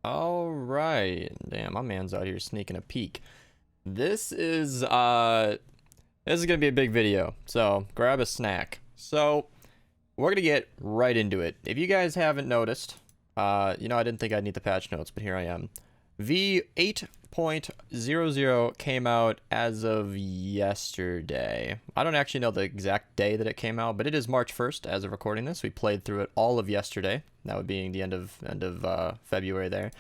All right. Damn, my man's out here sneaking a peek. This is gonna be a big video, so grab a snack. So we're gonna get right into it. If you guys haven't noticed, I didn't think I'd need the patch notes, but here I am. V8.00 came out as of yesterday. I don't actually know the exact day that it came out, but it is March 1st as of recording this. We played through it all of yesterday. That would be the end of February there.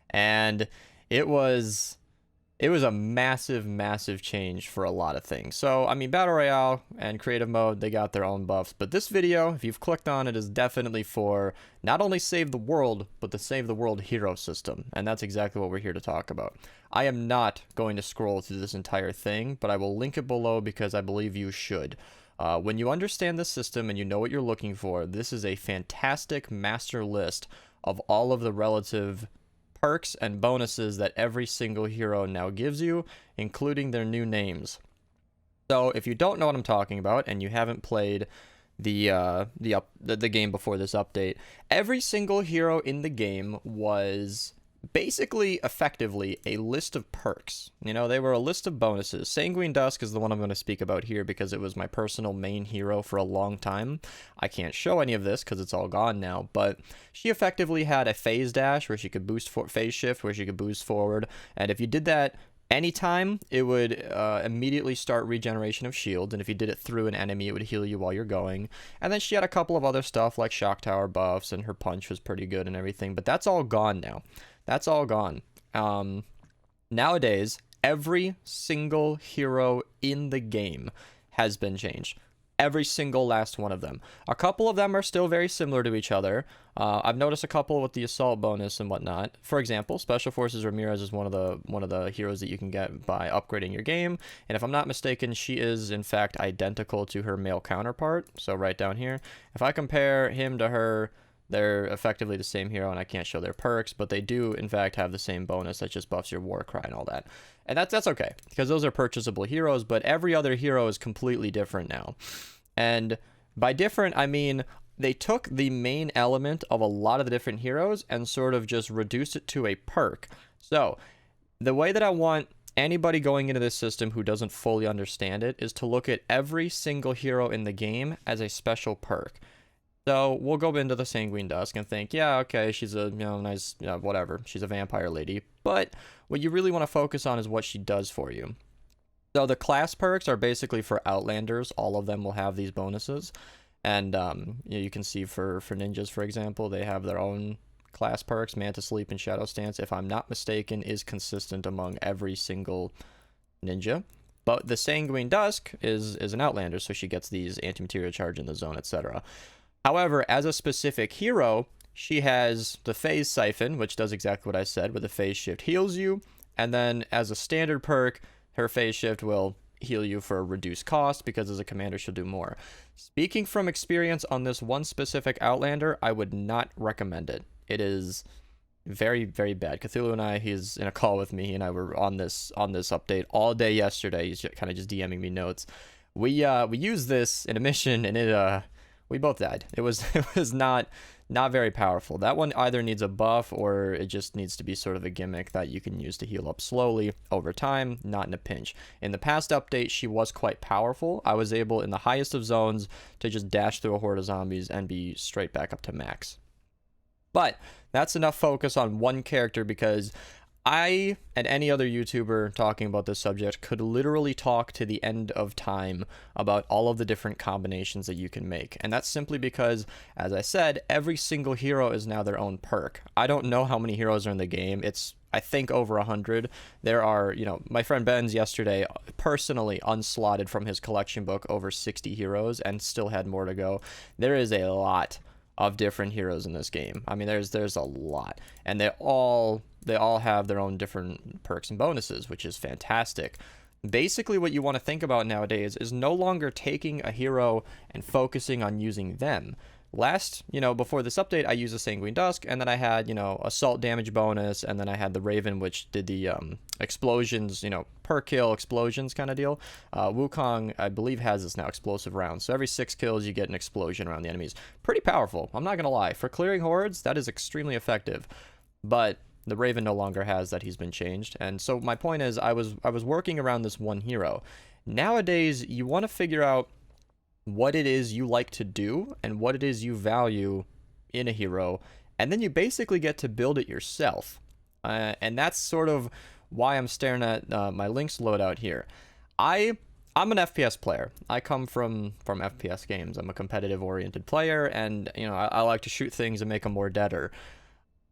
And it was a massive change for a lot of things. So, I mean, Battle Royale and Creative Mode, they got their own buffs. But this video, if you've clicked on it, is definitely for not only Save the World, but the Save the World hero system. And that's exactly what we're here to talk about. I am not going to scroll through this entire thing, but I will link it below because I believe you should. When you understand the system and you know what you're looking for, this is a fantastic master list of all of the relative perks and bonuses that every single hero now gives you, including their new names. So if you don't know what I'm talking about and you haven't played the game before this update, every single hero in the game was basically effectively a list of perks. They were a list of bonuses. Sanguine Dusk is the one I'm going to speak about here because it was my personal main hero for a long time. I can't show any of this because it's all gone now, but she effectively had a phase dash where she could boost phase shift, where she could boost forward, and if you did that anytime, it would immediately start regeneration of shields, and if you did it through an enemy, it would heal you while you're going. And then she had a couple of other stuff like shock tower buffs, and her punch was pretty good and everything, but that's all gone now. That's all gone. Nowadays, every single hero in the game has been changed. Every single last one of them. A couple of them are still very similar to each other. I've noticed a couple with the assault bonus and whatnot. For example, Special Forces Ramirez is one of the heroes that you can get by upgrading your game. And if I'm not mistaken, she is in fact identical to her male counterpart. So right down here, if I compare him to her, they're effectively the same hero, and I can't show their perks, but they do, in fact, have the same bonus that just buffs your war cry and all that. And that's okay, because those are purchasable heroes, but every other hero is completely different now. And by different, I mean they took the main element of a lot of the different heroes and sort of just reduced it to a perk. So, the way that I want anybody going into this system who doesn't fully understand it is to look at every single hero in the game as a special perk. So we'll go into the Sanguine Dusk and think, yeah, okay, she's a nice, whatever, she's a vampire lady. But what you really want to focus on is what she does for you. So the class perks are basically for Outlanders. All of them will have these bonuses. And you can see for ninjas, for example, they have their own class perks. Mantis Leap and Shadow Stance, if I'm not mistaken, is consistent among every single ninja. But the Sanguine Dusk is an Outlander, so she gets these anti-materia charge in the zone, etc. However, as a specific hero, she has the Phase Siphon, which does exactly what I said, where the Phase Shift heals you, and then as a standard perk, her Phase Shift will heal you for a reduced cost, because as a commander, she'll do more. Speaking from experience on this one specific Outlander, I would not recommend it. It is very bad. Cthulhu and he's in a call with me, and I were on this update all day yesterday. He's kind of just DMing me notes. We used this in a mission, and we both died. It was not very powerful. That one either needs a buff or it just needs to be sort of a gimmick that you can use to heal up slowly over time, not in a pinch. In the past update, she was quite powerful. I was able, in the highest of zones, to just dash through a horde of zombies and be straight back up to max. But that's enough focus on one character, because I and any other YouTuber talking about this subject could literally talk to the end of time about all of the different combinations that you can make. And that's simply because, as I said, every single hero is now their own perk. I don't know how many heroes are in the game. It's, I think, over 100. There are, my friend Ben's yesterday personally unslotted from his collection book over 60 heroes and still had more to go. There is a lot of different heroes in this game. I mean, there's a lot, and they all have their own different perks and bonuses, which is fantastic. Basically, what you want to think about nowadays is no longer taking a hero and focusing on using them. Before this update, I used a Sanguine Dusk, and then I had, assault damage bonus, and then I had the Raven, which did the explosions, per kill explosions kind of deal. Wukong, I believe, has this now, explosive rounds. So every 6 kills, you get an explosion around the enemies. Pretty powerful, I'm not going to lie. For clearing hordes, that is extremely effective. But The Raven no longer has that. He's been changed. And so my point is, I was working around this one hero. Nowadays, you want to figure out what it is you like to do and what it is you value in a hero, and then you basically get to build it yourself. And that's sort of why I'm staring at my Lynx loadout here. I'm an FPS player. I come from FPS games. I'm a competitive oriented player, and I like to shoot things and make them more deader.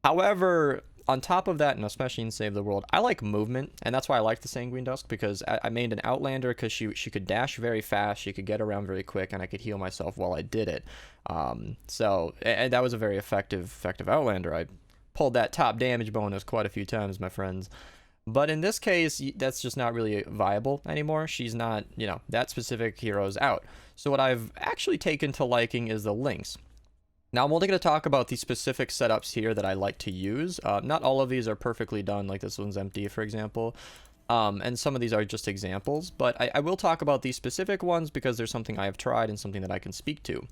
However, on top of that, and especially in Save the World, I like movement, and that's why I like the Sanguine Dusk, because I made an Outlander because she could dash very fast, she could get around very quick, and I could heal myself while I did it. And that was a very effective Outlander. I pulled that top damage bonus quite a few times, my friends. But in this case, that's just not really viable anymore. She's not, that specific hero's out. So what I've actually taken to liking is the Lynx. Now, I'm only going to talk about the specific setups here that I like to use. Not all of these are perfectly done, like this one's empty, for example. And some of these are just examples, but I will talk about these specific ones because there's something I have tried and something that I can speak to.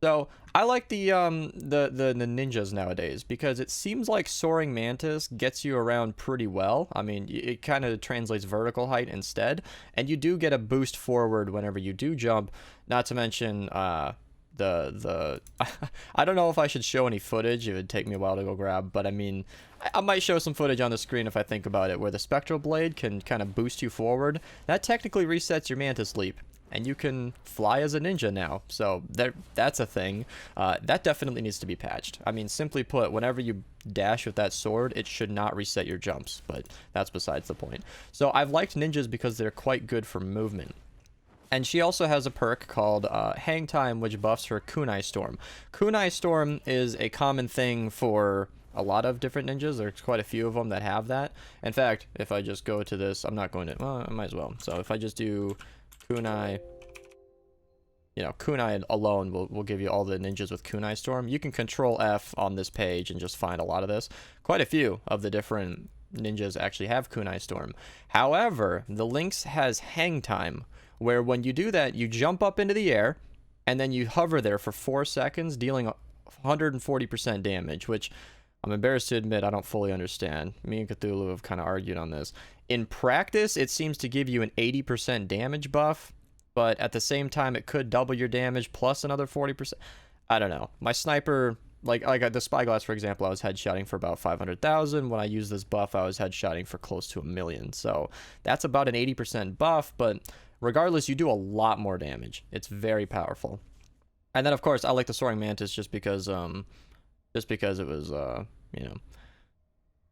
So I like the ninjas nowadays because it seems like Soaring Mantis gets you around pretty well. I mean, it kind of translates vertical height instead, and you do get a boost forward whenever you do jump. Not to mention I don't know if I should show any footage. It would take me a while to go grab, but I mean, I might show some footage on the screen if I think about it, where the spectral blade can kind of boost you forward. That technically resets your Mantis leap, and you can fly as a ninja now. So that's a thing. That definitely needs to be patched. I mean, simply put, whenever you dash with that sword, it should not reset your jumps, but that's besides the point. So I've liked ninjas because they're quite good for movement. And she also has a perk called Hang Time, which buffs her Kunai Storm. Kunai Storm is a common thing for a lot of different ninjas. There's quite a few of them that have that. In fact, if I just go to this, I'm not going to, well, I might as well. So if I just do Kunai, Kunai alone will give you all the ninjas with Kunai Storm. You can control F on this page and just find a lot of this. Quite a few of the different ninjas actually have Kunai Storm. However, the Lynx has Hang Time, where when you do that, you jump up into the air, and then you hover there for 4 seconds, dealing 140% damage, which I'm embarrassed to admit I don't fully understand. Me and Cthulhu have kind of argued on this. In practice, it seems to give you an 80% damage buff, but at the same time, it could double your damage plus another 40%. I don't know. My sniper, like the Spyglass, for example, I was headshotting for about 500,000. When I used this buff, I was headshotting for close to 1 million. So that's about an 80% buff, but regardless, you do a lot more damage. It's very powerful. And then, of course, I like the Soaring Mantis just because it was,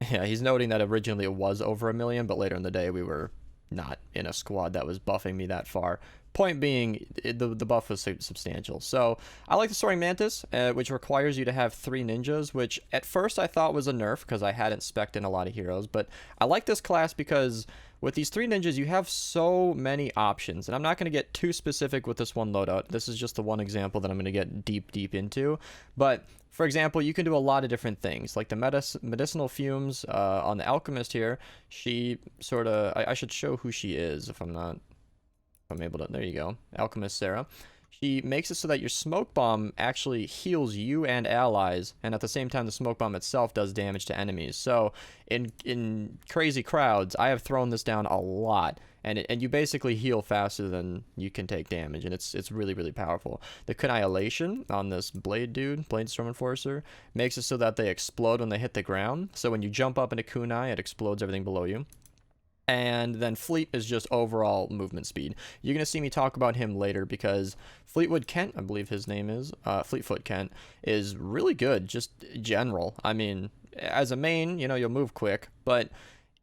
yeah, he's noting that originally it was over 1 million, but later in the day we were not in a squad that was buffing me that far. Point being, the buff was substantial. So I like the Soaring Mantis, which requires you to have 3 ninjas, which at first I thought was a nerf because I hadn't spec'd in a lot of heroes, but I like this class because with these 3 ninjas, you have so many options, and I'm not going to get too specific with this one loadout. This is just the one example that I'm going to get deep into, but for example, you can do a lot of different things, like the medicinal fumes on the alchemist here. She sort of, I should show who she is if I'm able to, there you go, Alchemist Sarah. She makes it so that your smoke bomb actually heals you and allies, and at the same time the smoke bomb itself does damage to enemies. So in crazy crowds, I have thrown this down a lot, and you basically heal faster than you can take damage, and it's really, really powerful. The Annihilation on this Bulletstorm Enforcer, makes it so that they explode when they hit the ground. So when you jump up into Kunai, it explodes everything below you. And then Fleet is just overall movement speed. You're going to see me talk about him later because Fleetwood Kent, I believe his name is, Fleetfoot Kent, is really good, just general. I mean, as a main, you'll move quick, but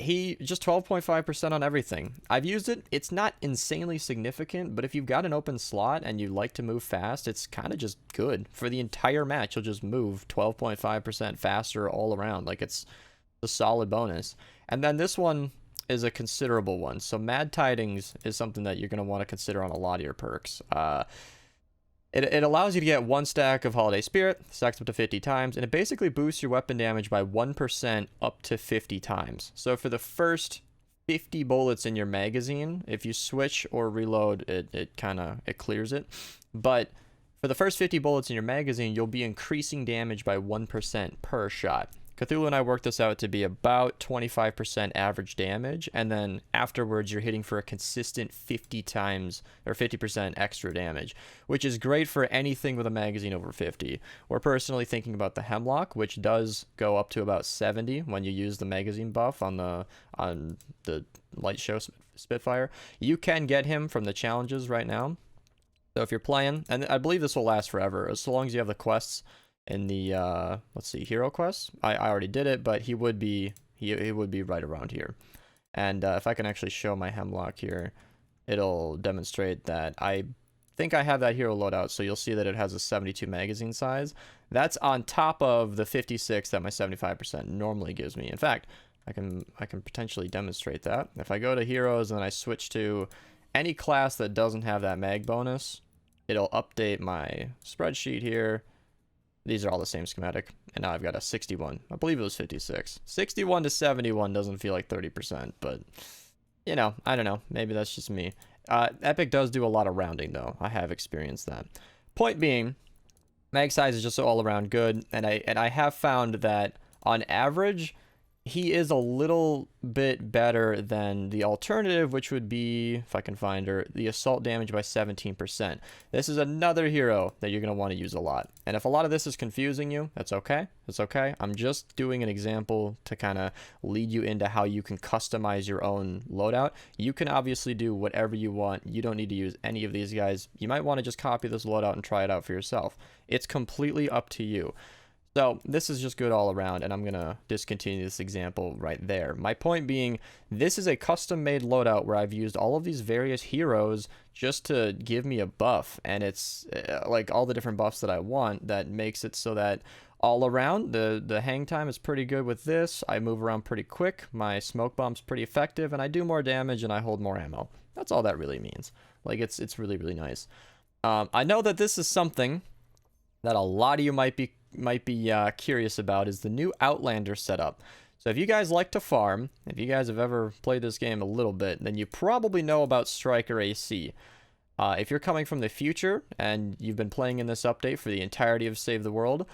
he just 12.5% on everything. I've used it. It's not insanely significant, but if you've got an open slot and you like to move fast, it's kind of just good. For the entire match, you'll just move 12.5% faster all around. Like, it's a solid bonus. And then this one is a considerable one. So Mad Tidings is something that you're going to want to consider on a lot of your perks. It allows you to get 1 stack of Holiday Spirit, stacks up to 50 times, and it basically boosts your weapon damage by 1% up to 50 times. So for the first 50 bullets in your magazine, if you switch or reload, it clears it. But for the first 50 bullets in your magazine, you'll be increasing damage by 1% per shot. Cthulhu and I worked this out to be about 25% average damage, and then afterwards you're hitting for a consistent 50 times or 50% extra damage, which is great for anything with a magazine over 50. We're personally thinking about the Hemlock, which does go up to about 70 when you use the magazine buff on the light show Spitfire. You can get him from the challenges right now. So if you're playing, and I believe this will last forever, as long as you have the quests in the let's see, hero quests. I already did it, but he would be right around here. And if I can actually show my Hemlock here, it'll demonstrate that I think I have that hero loadout, so you'll see that it has a 72 magazine size. That's on top of the 56 that my 75% normally gives me. In fact, I can potentially demonstrate that. If I go to heroes and I switch to any class that doesn't have that mag bonus, it'll update my spreadsheet here. These are all the same schematic, and now I've got a 61. I believe it was 56. 61 to 71 doesn't feel like 30%, but, you know, I don't know. Maybe that's just me. Epic does do a lot of rounding, though. I have experienced that. Point being, mag size is just all around good, and I have found that, on average, he is a little bit better than the alternative, which would be, if I can find her, the assault damage by 17%. This is another hero that you're going to want to use a lot. And if a lot of this is confusing you, that's okay. That's okay. I'm just doing an example to kind of lead you into how you can customize your own loadout. You can obviously do whatever you want. You don't need to use any of these guys. You might want to just copy this loadout and try it out for yourself. It's completely up to you. So this is just good all around, and I'm going to discontinue this example right there. My point being, this is a custom-made loadout where I've used all of these various heroes just to give me a buff, and it's like all the different buffs that I want that makes it so that all around, the hang time is pretty good with this. I move around pretty quick, my smoke bomb's pretty effective, and I do more damage and I hold more ammo. That's all that really means. Like, it's really, really nice. I know that this is something that a lot of you might be curious about, is the new Outlander setup. So if you guys like to farm, if you guys have ever played this game a little bit, then you probably know about Striker AC. If you're coming from the future and you've been playing in this update for the entirety of Save the World,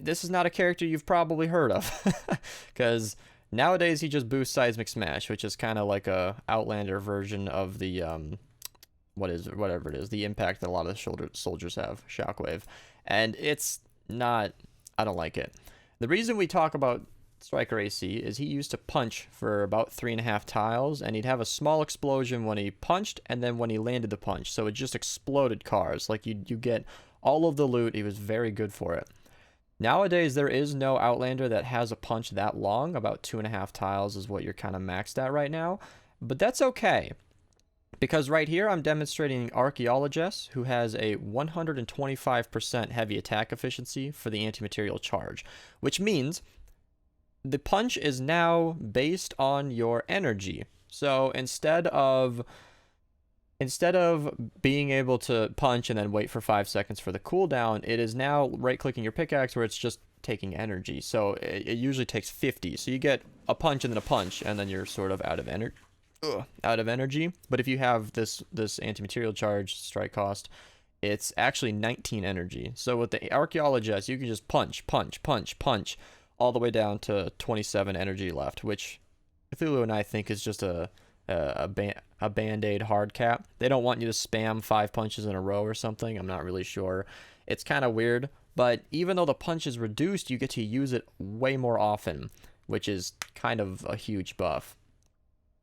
this is not a character you've probably heard of, because nowadays he just boosts Seismic Smash, which is kind of like a Outlander version of the whatever it is, the impact that a lot of the soldiers have, Shockwave. And it's not, I don't like it. The reason we talk about Striker AC is he used to punch for about 3.5 tiles, and he'd have a small explosion when he punched and then when he landed the punch. So it just exploded cars. Like, you get all of the loot. He was very good for it. Nowadays, there is no Outlander that has a punch that long. About 2.5 tiles is what you're kind of maxed at right now. But that's okay, because right here I'm demonstrating Archaeologist, who has a 125% heavy attack efficiency for the anti-material charge, which means the punch is now based on your energy. So instead of being able to punch and then wait for 5 seconds for the cooldown, it is now right-clicking your pickaxe where it's just taking energy. So it usually takes 50. So you get a punch and then a punch, and then you're sort of out of energy. But if you have this anti-material charge strike cost, it's actually 19 energy. So with the Archaeologist, you can just punch all the way down to 27 energy left, which Cthulhu and I think is just a band-aid hard cap. They don't want you to spam 5 punches in a row or something. I'm not really sure. It's kind of weird, but even though the punch is reduced, you get to use it way more often, which is kind of a huge buff.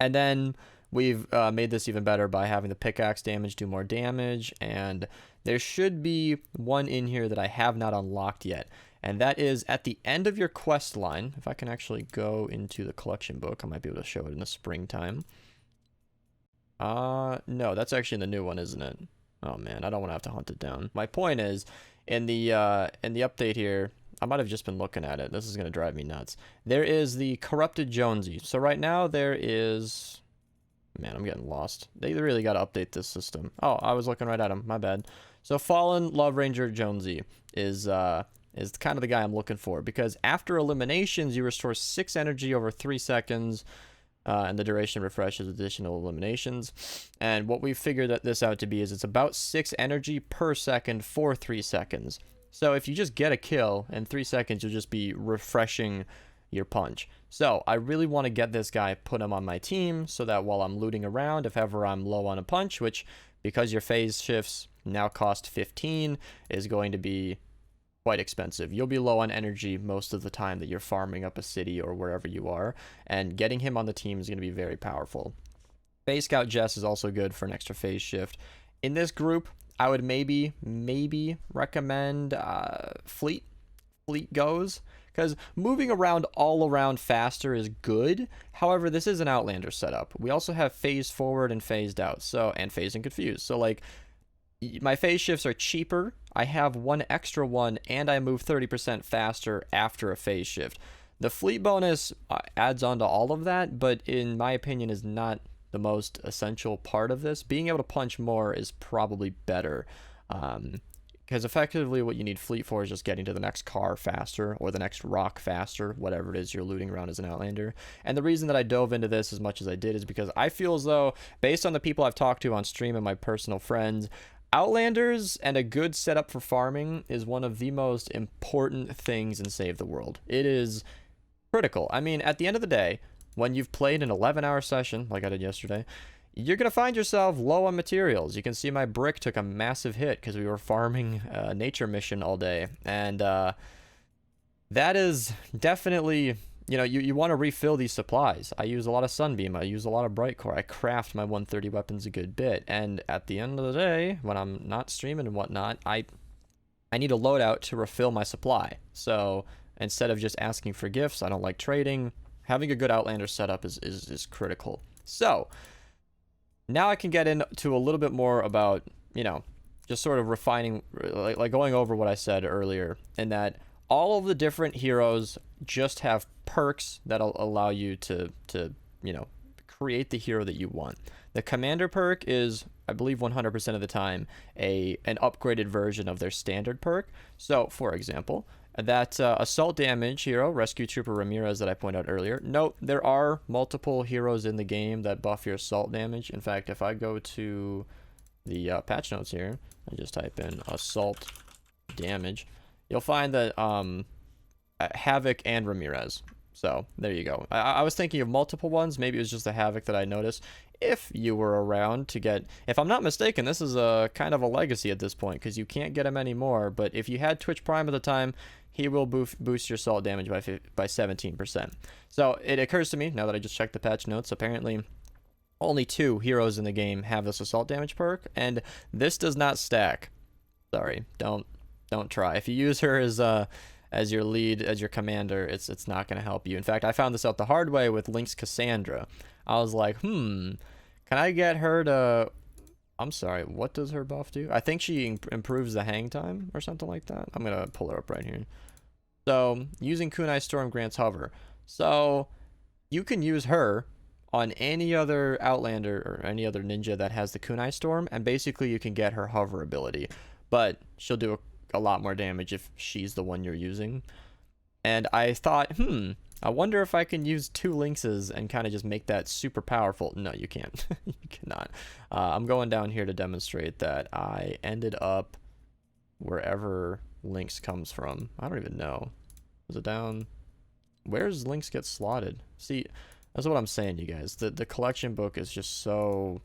And then we've made this even better by having the pickaxe damage do more damage, and there should be one in here that I have not unlocked yet, and that is at the end of your quest line. If I can actually go into the collection book, I might be able to show it in the springtime. No, that's actually in the new one, isn't it? Oh man, I don't want to have to hunt it down. My point is, in the update here, I might have just been looking at it. This is going to drive me nuts. There is the Corrupted Jonesy. So right now there is... Man, I'm getting lost. They really got to update this system. Oh, I was looking right at him. My bad. So Fallen Love Ranger Jonesy is kind of the guy I'm looking for, because after eliminations, you restore 6 energy over 3 seconds, and the duration refreshes additional eliminations. And what we figured this out to be is it's about 6 energy per second for 3 seconds. So if you just get a kill in 3 seconds, you'll just be refreshing your punch. So I really want to get this guy, put him on my team, so that while I'm looting around, if ever I'm low on a punch, which because your phase shifts now cost 15, is going to be quite expensive. You'll be low on energy most of the time that you're farming up a city or wherever you are, and getting him on the team is going to be very powerful. Phase Scout Jess is also good for an extra phase shift. In this group, I would maybe recommend Fleet goes, because moving around all around faster is good. However, this is an Outlander setup. We also have phase forward and phased out, so, and phase and confused. So like, my phase shifts are cheaper. I have one extra one, and I move 30% faster after a phase shift. The fleet bonus adds on to all of that, but in my opinion is not the most essential part of this. Being able to punch more is probably better, because effectively what you need fleet for is just getting to the next car faster, or the next rock faster, whatever it is you're looting around as an Outlander. And the reason that I dove into this as much as I did is because I feel as though, based on the people I've talked to on stream and my personal friends, Outlanders and a good setup for farming is one of the most important things in Save the World. It is critical. I mean, at the end of the day, when you've played an 11-hour session, like I did yesterday, you're going to find yourself low on materials. You can see my brick took a massive hit because we were farming a nature mission all day. And that is definitely, you know, you want to refill these supplies. I use a lot of Sunbeam. I use a lot of Bright Core. I craft my 130 weapons a good bit. And at the end of the day, when I'm not streaming and whatnot, I need a loadout to refill my supply. So instead of just asking for gifts, I don't like trading. Having a good Outlander setup is critical. So now I can get into a little bit more about, you know, just sort of refining, like going over what I said earlier, in that all of the different heroes just have perks that'll allow you to you know, create the hero that you want. The commander perk is, I believe 100% of the time, an upgraded version of their standard perk. So for example, that assault damage hero, Rescue Trooper Ramirez, that I pointed out earlier. Note, there are multiple heroes in the game that buff your assault damage. In fact, if I go to the patch notes here, I just type in assault damage, you'll find that Havoc and Ramirez. So there you go. I was thinking of multiple ones. Maybe it was just the Havoc that I noticed. If you were around to get, if I'm not mistaken, this is a kind of a legacy at this point, because you can't get him anymore. But if you had Twitch Prime at the time, he will boost your assault damage by 17%. So it occurs to me, now that I just checked the patch notes, apparently only 2 heroes in the game have this assault damage perk, and this does not stack. Sorry, don't try. If you use her as your lead, as your commander, it's not going to help you. In fact, I found this out the hard way with Link's Cassandra. I was like, can I get her to... I'm sorry, what does her buff do? I think she improves the hang time or something like that. I'm going to pull her up right here. So, using Kunai Storm grants hover. So, you can use her on any other Outlander or any other ninja that has the Kunai Storm, and basically you can get her hover ability. But she'll do a lot more damage if she's the one you're using. And I thought, I wonder if I can use 2 Lynxes and kind of just make that super powerful. No, you can't. You cannot. I'm going down here to demonstrate that I ended up wherever Lynx comes from. I don't even know. Is it down? Where's Lynx get slotted? See, that's what I'm saying, you guys. The collection book is just so...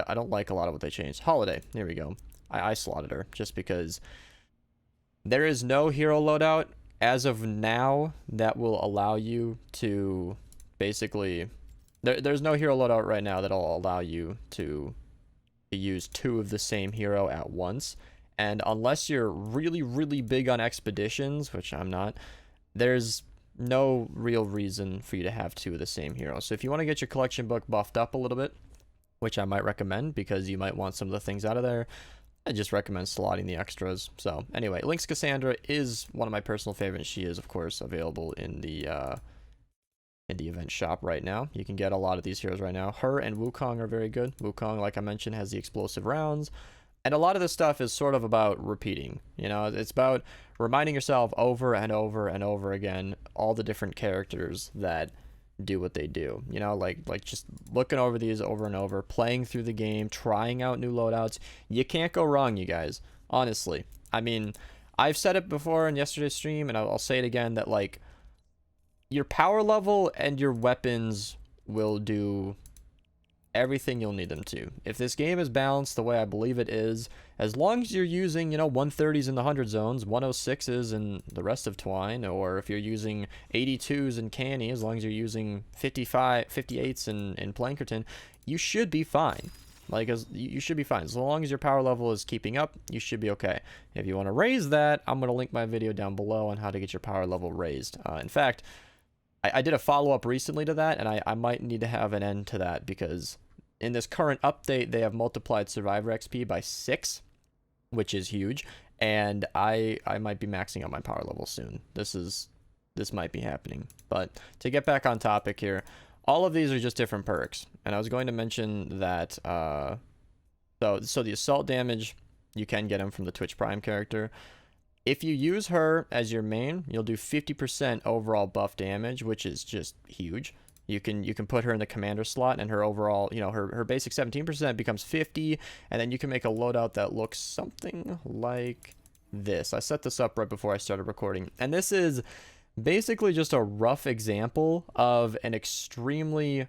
I don't like a lot of what they changed. Holiday. Here we go. I slotted her just because there is no hero loadout as of now that will allow you to basically... There's no hero loadout right now that'll allow you to use 2 of the same hero at once. And unless you're really, really big on expeditions, which I'm not, there's no real reason for you to have 2 of the same hero. So if you want to get your collection book buffed up a little bit, which I might recommend because you might want some of the things out of there, I just recommend slotting the extras. So anyway, Link's Cassandra is one of my personal favorites. She is, of course, available in the event shop right now. You can get a lot of these heroes right now. Her and Wukong are very good. Wukong, like I mentioned, has the explosive rounds. And a lot of this stuff is sort of about repeating. You know, it's about reminding yourself over and over and over again all the different characters that do what they do. You know, like just looking over these over and over, playing through the game, trying out new loadouts. You can't go wrong, you guys. Honestly. I mean, I've said it before in yesterday's stream, and I'll say it again, that like your power level and your weapons will do everything you'll need them to. If this game is balanced the way I believe it is, as long as you're using, you know, 130s in the 100 zones, 106s in the rest of Twine, or if you're using 82s in Canny, as long as you're using 58s in Plankerton, you should be fine. Like, you should be fine. As long as your power level is keeping up, you should be okay. If you want to raise that, I'm going to link my video down below on how to get your power level raised. In fact, I did a follow-up recently to that, and I might need to have an end to that, because in this current update, they have multiplied Survivor XP by 6, which is huge, and I might be maxing out my power level soon. This might be happening. But to get back on topic here, all of these are just different perks, and I was going to mention that, so the assault damage, you can get them from the Twitch Prime character. If you use her as your main, you'll do 50% overall buff damage, which is just huge. You can put her in the commander slot, and her overall, you know, her basic 17% becomes 50, and then you can make a loadout that looks something like this. I set this up right before I started recording, and this is basically just a rough example of an extremely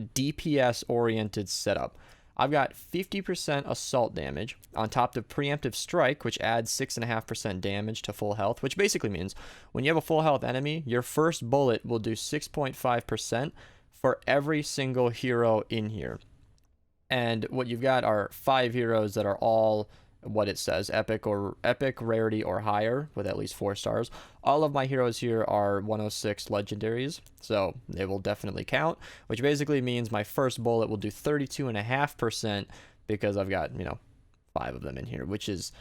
DPS oriented setup. I've got 50% assault damage on top of preemptive strike, which adds 6.5% damage to full health, which basically means when you have a full health enemy, your first bullet will do 6.5% for every single hero in here. And what you've got are 5 heroes that are all what it says, epic, rarity, or higher, with at least 4 stars. All of my heroes here are 106 legendaries, so they will definitely count, which basically means my first bullet will do 32.5% because I've got, you know, 5 of them in here, which is,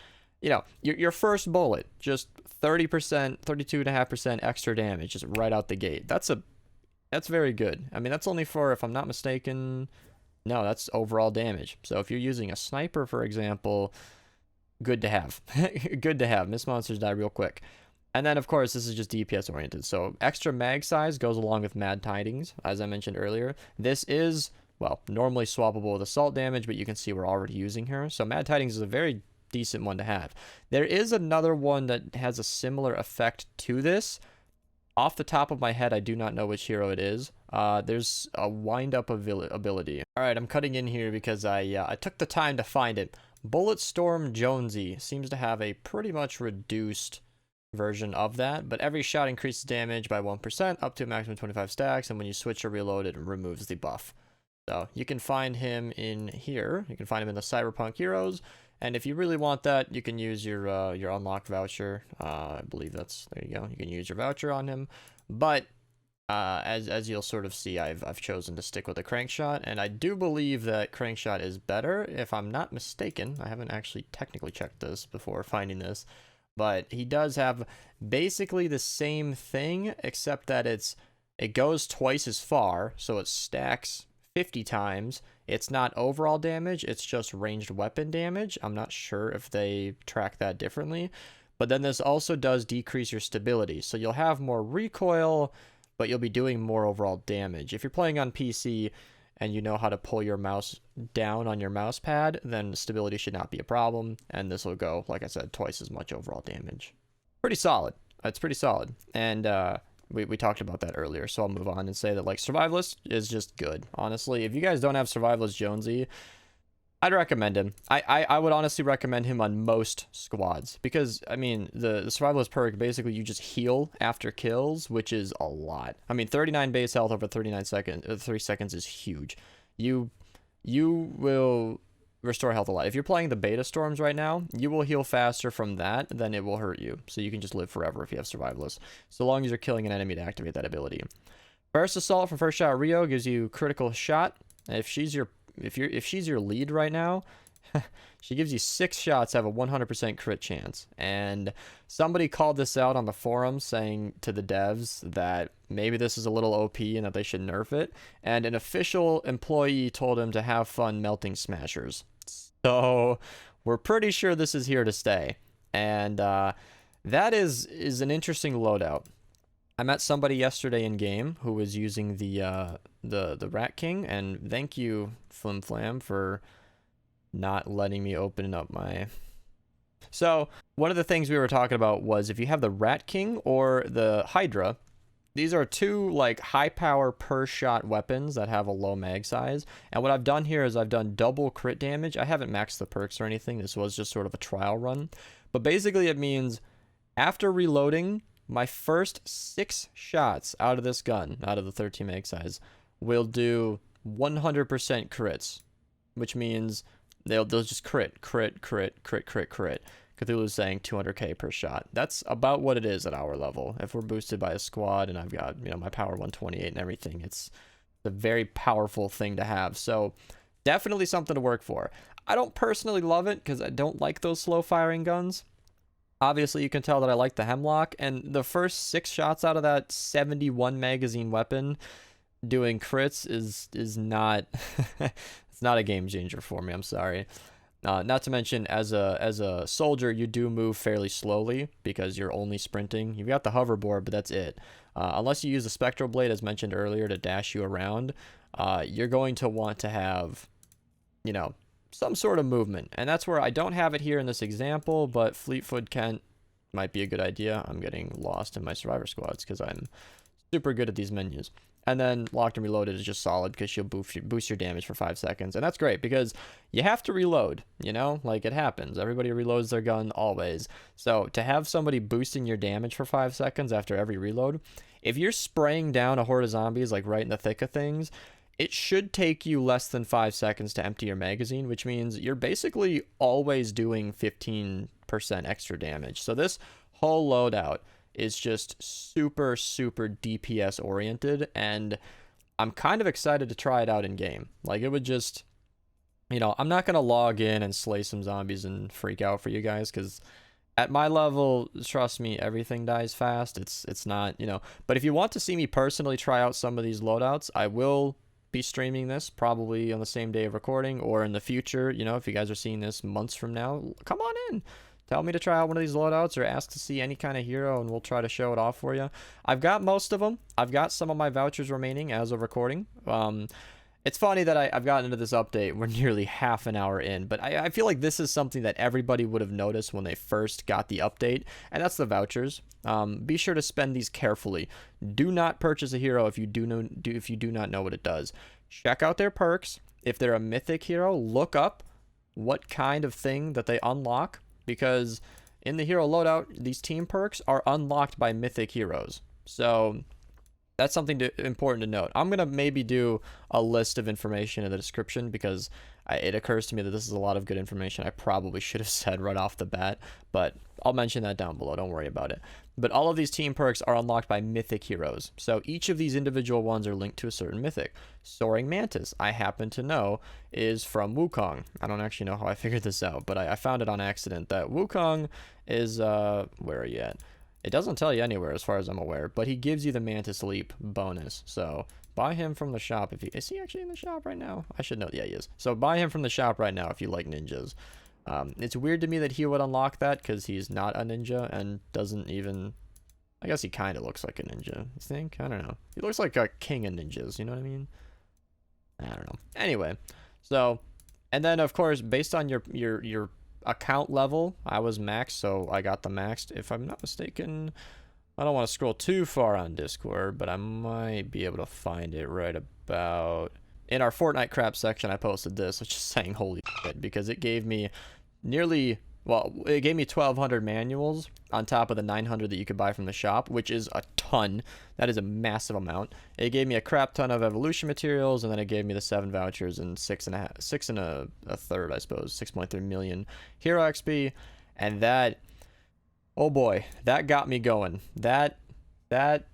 you know, your first bullet, just 30%, 32.5% extra damage, just right out the gate. That's very good. I mean, that's only for, if I'm not mistaken, no, that's overall damage. So if you're using a sniper, for example, good to have. Good to have. Miss monsters die real quick. And then, of course, this is just DPS oriented. So extra mag size goes along with Mad Tidings, as I mentioned earlier. This is, well, normally swappable with assault damage, but you can see we're already using her. So Mad Tidings is a very decent one to have. There is another one that has a similar effect to this. Off the top of my head, I do not know which hero it is. There's a wind-up ability. All right, I'm cutting in here because I took the time to find it. Bulletstorm Jonesy seems to have a pretty much reduced version of that, but every shot increases damage by 1% up to a maximum 25 stacks, and when you switch or reload, it removes the buff. So you can find him in here. You can find him in the Cyberpunk Heroes, and if you really want that, you can use your unlock voucher. I believe that's, there you go. You can use your voucher on him, but as you'll sort of see, I've chosen to stick with a crankshot, and I do believe that crankshot is better, if I'm not mistaken. I haven't actually technically checked this before finding this, but he does have basically the same thing, except that it goes twice as far, so it stacks 50 times. It's not overall damage, it's just ranged weapon damage. I'm not sure if they track that differently, but then this also does decrease your stability, so you'll have more recoil, but you'll be doing more overall damage. If you're playing on PC and you know how to pull your mouse down on your mouse pad, then stability should not be a problem, and this will go, like I said, twice as much overall damage. Pretty solid. It's pretty solid. And we talked about that earlier, so I'll move on and say that, like, Survivalist is just good. Honestly, if you guys don't have Survivalist Jonesy, I'd recommend him. I would honestly recommend him on most squads, because, I mean, the Survivalist perk, basically you just heal after kills, which is a lot. I mean, 39 base health over 3 seconds is huge. You will restore health a lot. If you're playing the beta storms right now, you will heal faster from that than it will hurt you. So you can just live forever if you have Survivalist, so long as you're killing an enemy to activate that ability. Burst Assault from First Shot Rio gives you critical shot. If she's your lead right now, she gives you 6 shots, have a 100% crit chance. And somebody called this out on the forum, saying to the devs that maybe this is a little OP and that they should nerf it. And an official employee told him to have fun melting smashers. So we're pretty sure this is here to stay. And that is an interesting loadout. I met somebody yesterday in game who was using the Rat King, and thank you, Flim Flam, for not letting me open up my So one of the things we were talking about was if you have the Rat King or the Hydra, these are two like high power per shot weapons that have a low mag size. And what I've done here is I've done double crit damage. I haven't maxed the perks or anything. This was just sort of a trial run. But basically it means after reloading, my first 6 shots out of this gun, out of the 13 mag size, will do 100% crits, which means they'll just crit. Cthulhu's saying 200k per shot. That's about what it is at our level. If we're boosted by a squad and I've got, my power 128 and everything, it's a very powerful thing to have. So definitely something to work for. I don't personally love it because I don't like those slow firing guns. Obviously, you can tell that I like the Hemlock, and the first 6 shots out of that 71 magazine weapon doing crits is not it's not a game changer for me. I'm sorry. Not to mention, as a soldier, you do move fairly slowly because you're only sprinting. You've got the hoverboard, but that's it. Unless you use the Spectral Blade, as mentioned earlier, to dash you around, you're going to want to have, some sort of movement. And that's where I don't have it here in this example, but Fleetfoot Kent might be a good idea. I'm getting lost in my Survivor squads because I'm super good at these menus. And then Locked and Reloaded is just solid because she'll boost your damage for 5 seconds. And that's great because you have to reload, like it happens. Everybody reloads their gun always. So to have somebody boosting your damage for 5 seconds after every reload, if you're spraying down a horde of zombies like right in the thick of things, it should take you less than 5 seconds to empty your magazine, which means you're basically always doing 15% extra damage. So this whole loadout is just super DPS oriented, and I'm kind of excited to try it out in game. Like, it would just, I'm not gonna log in and slay some zombies and freak out for you guys, because at my level, trust me, everything dies fast. It's not, but if you want to see me personally try out some of these loadouts, I will be streaming this probably on the same day of recording, or in the future. If you guys are seeing this months from now, come on in. Tell me to try out one of these loadouts or ask to see any kind of hero and we'll try to show it off for you. I've got most of them. I've got some of my vouchers remaining as of recording. It's funny that I've gotten into this update. We're nearly half an hour in, but I feel like this is something that everybody would have noticed when they first got the update, and that's the vouchers. Be sure to spend these carefully. Do not purchase a hero if you do not know what it does. Check out their perks. If they're a mythic hero, look up what kind of thing that they unlock, because in the hero loadout, these team perks are unlocked by mythic heroes. So that's something important to note. I'm going to maybe do a list of information in the description because it occurs to me that this is a lot of good information I probably should have said right off the bat, but I'll mention that down below. Don't worry about it. But all of these team perks are unlocked by mythic heroes. So each of these individual ones are linked to a certain mythic. Soaring Mantis, I happen to know, is from Wukong. I don't actually know how I figured this out, but I found it on accident that Wukong is, where are you at? It doesn't tell you anywhere as far as I'm aware, but he gives you the Mantis Leap bonus. So buy him from the shop. Is he actually in the shop right now? I should know. Yeah, he is. So buy him from the shop right now if you like ninjas. It's weird to me that he would unlock that because he's not a ninja and doesn't even... I guess he kind of looks like a ninja, you think? I don't know. He looks like a king of ninjas, you know what I mean? I don't know. Anyway, so... And then, of course, based on your account level, I was maxed, so I got the maxed. If I'm not mistaken, I don't want to scroll too far on Discord, but I might be able to find it right about... In our Fortnite crap section, I posted this, which is saying holy shit, because it gave me nearly... Well, it gave me 1,200 manuals on top of the 900 that you could buy from the shop, which is a ton. That is a massive amount. It gave me a crap ton of evolution materials, and then it gave me the 7 vouchers and six and a third, I suppose, 6.3 million hero XP. And that, oh boy, that got me going. That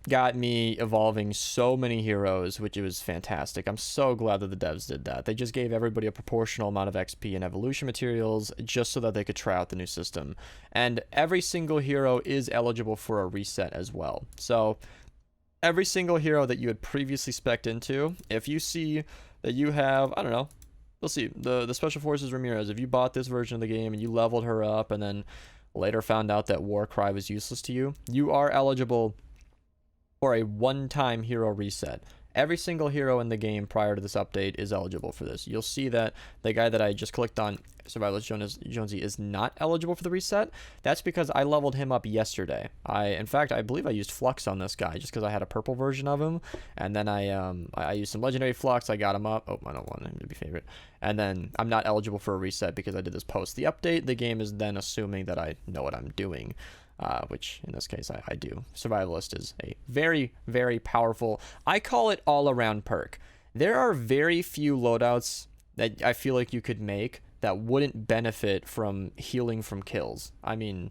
got me evolving so many heroes, which was fantastic. I'm so glad that the devs did that. They just gave everybody a proportional amount of XP and evolution materials just so that they could try out the new system. And every single hero is eligible for a reset as well. So every single hero that you had previously spec'd into, if you see that you have, I don't know, we'll see, the Special Forces Ramirez, if you bought this version of the game and you leveled her up and then later found out that Warcry was useless to you, you are eligible for a one-time hero reset. Every single hero in the game prior to this update is eligible for this. You'll see that the guy that I just clicked on, Survivalist Jonesy, is not eligible for the reset. That's because I leveled him up yesterday. In fact, I believe I used Flux on this guy just because I had a purple version of him, and then I used some legendary Flux. I got him up. Oh, I don't want him to be favorite. And then I'm not eligible for a reset because I did this post the update. The game is then assuming that I know what I'm doing. Which in this case I do. Survivalist is a very, very powerful, I call it all-around perk. There are very few loadouts that I feel like you could make that wouldn't benefit from healing from kills. I mean,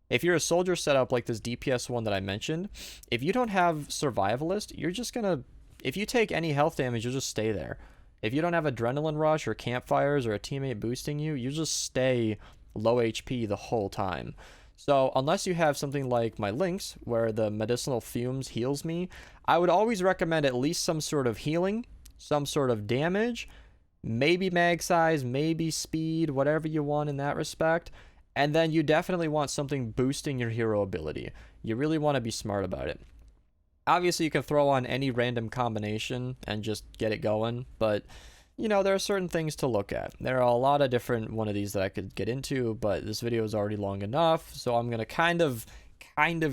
if you're a soldier setup like this DPS one that I mentioned, if you don't have Survivalist, you're just gonna, if you take any health damage, you'll just stay there. If you don't have Adrenaline Rush or Campfires or a teammate boosting you, you just stay low HP the whole time. So unless you have something like my Lynx, where the medicinal fumes heals me, I would always recommend at least some sort of healing, some sort of damage, maybe mag size, maybe speed, whatever you want in that respect. And then you definitely want something boosting your hero ability. You really want to be smart about it. Obviously, you can throw on any random combination and just get it going, but you know, there are certain things to look at. There are a lot of different one of these that I could get into, but this video is already long enough, so I'm gonna kind of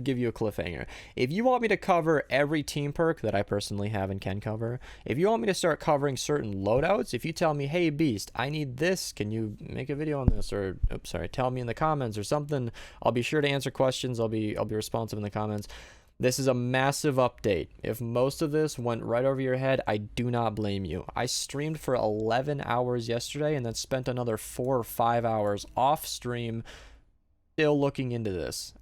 give you a cliffhanger. If you want me to cover every team perk that I personally have and can cover, if you want me to start covering certain loadouts, if you tell me, hey Beast, I need this, can you make a video on this, or oops, sorry, tell me in the comments or something, I'll be sure to answer questions. I'll be responsive in the comments. This is a massive update. If most of this went right over your head, I do not blame you. I streamed for 11 hours yesterday and then spent another 4 or 5 hours off stream still looking into this.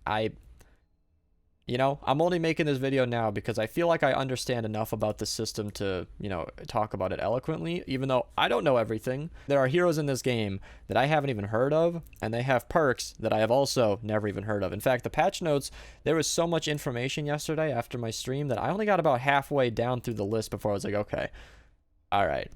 You know, I'm only making this video now because I feel like I understand enough about the system to, you know, talk about it eloquently, even though I don't know everything. There are heroes in this game that I haven't even heard of, and they have perks that I have also never even heard of. In fact, the patch notes, there was so much information yesterday after my stream that I only got about halfway down through the list before I was like, okay, all right.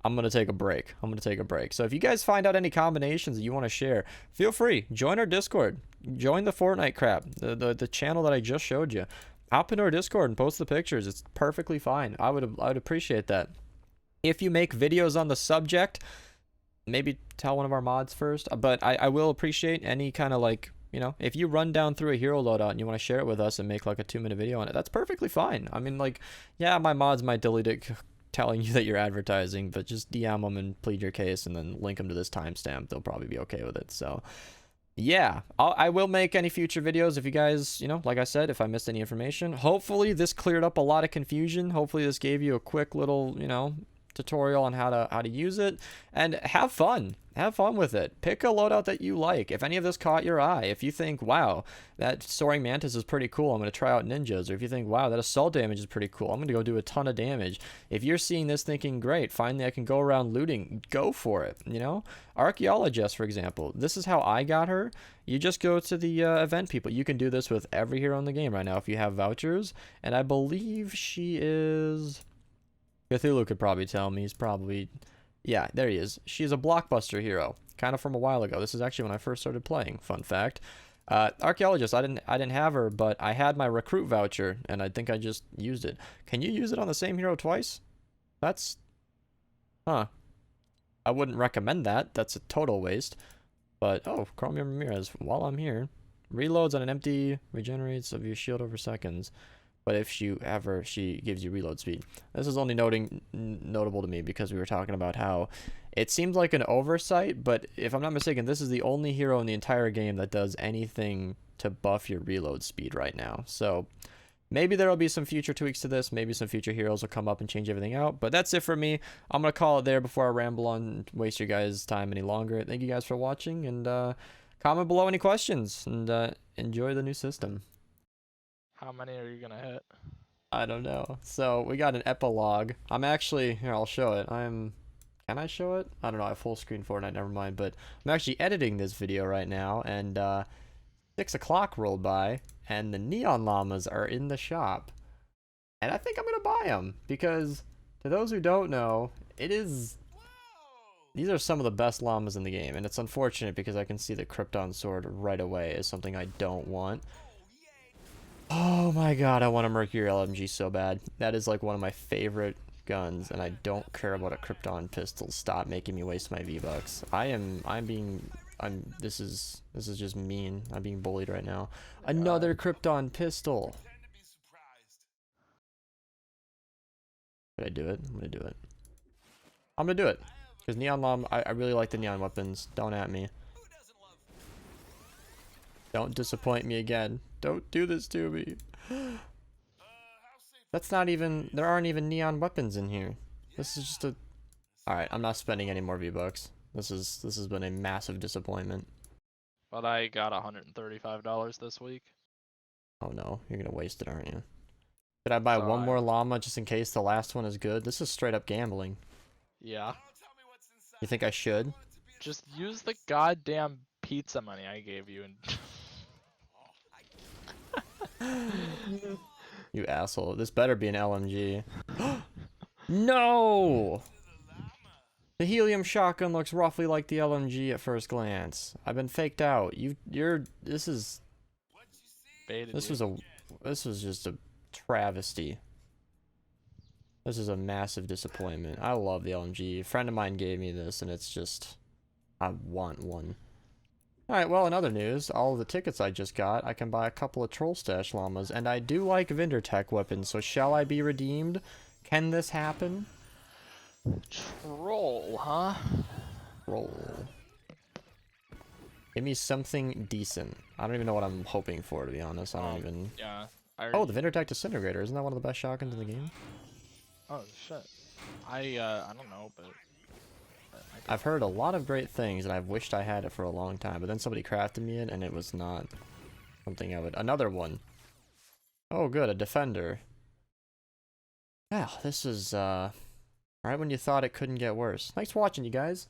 I'm going to take a break. So if you guys find out any combinations that you want to share, feel free. Join our Discord. Join the Fortnite crap. The channel that I just showed you. Hop into our Discord and post the pictures. It's perfectly fine. I would appreciate that. If you make videos on the subject, maybe tell one of our mods first. But I will appreciate any kind of like, you know, if you run down through a hero loadout and you want to share it with us and make like a 2-minute video on it, that's perfectly fine. I mean, like, yeah, my mods might delete it telling you that you're advertising, but just DM them and plead your case and then link them to this timestamp. They'll probably be okay with it. So yeah, I will make any future videos if you guys, you know, like I said, if I missed any information. Hopefully this cleared up a lot of confusion. Hopefully this gave you a quick little, you know, tutorial on how to use it, and have fun with it. Pick a loadout that you like. If any of this caught your eye, if you think, wow, that Soaring Mantis is pretty cool, I'm going to try out ninjas, or if you think, wow, that assault damage is pretty cool, I'm going to go do a ton of damage. If you're seeing this thinking, great, finally I can go around looting, go for it. You know, Archaeologist, for example, this is how I got her. You just go to the event people. You can do this with every hero in the game right now if you have vouchers, and I believe she is, Cthulhu could probably tell me. He's probably, yeah, there he is. She's a blockbuster hero, kind of from a while ago. This is actually when I first started playing. Fun fact. Archaeologist, I didn't have her, but I had my recruit voucher, and I think I just used it. Can you use it on the same hero twice? That's, huh. I wouldn't recommend that. That's a total waste. But, oh, Chromium Ramirez, while I'm here, reloads on an empty, regenerates of your shield over seconds. But if she gives you reload speed. This is only notable to me because we were talking about how it seems like an oversight, but if I'm not mistaken, this is the only hero in the entire game that does anything to buff your reload speed right now. So maybe there'll be some future tweaks to this. Maybe some future heroes will come up and change everything out. But that's it for me. I'm going to call it there before I ramble on and waste your guys' time any longer. Thank you guys for watching, and comment below any questions, and enjoy the new system. How many are you gonna hit? I don't know. So we got an epilogue. I'm actually, here, I'll show it. Can I show it? I don't know. I have full screen Fortnite, never mind. But I'm actually editing this video right now, and 6 o'clock rolled by, and the neon llamas are in the shop. And I think I'm gonna buy them because, to those who don't know, these are some of the best llamas in the game, and it's unfortunate because I can see the Krypton sword right away is something I don't want. Oh my god, I want a Mercury LMG so bad. That is like one of my favorite guns, and I don't care about a Krypton pistol. Stop making me waste my V-Bucks. This is just mean. I'm being bullied right now. Another Krypton pistol. Should I do it? I'm gonna do it. I'm gonna do it. Because Neon Llama, I really like the neon weapons. Don't at me. Don't disappoint me again. Don't do this to me. That's not even, there aren't even neon weapons in here. This is just a, alright, I'm not spending any more V-Bucks. This has been a massive disappointment. But I got $135 this week. Oh no, you're gonna waste it, aren't you? Should I buy one more llama just in case the last one is good? This is straight up gambling. Yeah. You think I should? Just use the goddamn pizza money I gave you and You asshole. This better be an LMG. No! The helium shotgun looks roughly like the LMG at first glance. I've been faked out. This was just a travesty. This is a massive disappointment. I love the LMG. A friend of mine gave me this, and it's just, I want one. Alright, well, in other news, all of the tickets I just got, I can buy a couple of Troll Stash llamas, and I do like Vendor Tech weapons, so shall I be redeemed? Can this happen? Troll, huh? Roll. Give me something decent. I don't even know what I'm hoping for, to be honest. I don't even... Yeah. Oh, the Vendor Tech Disintegrator. Isn't that one of the best shotguns in the game? Oh, shit. I don't know, but... I've heard a lot of great things, and I've wished I had it for a long time, but then somebody crafted me it, and it was not something I would... Another one. Oh, good, a Defender. Wow, this is, right when you thought it couldn't get worse. Thanks for watching, you guys.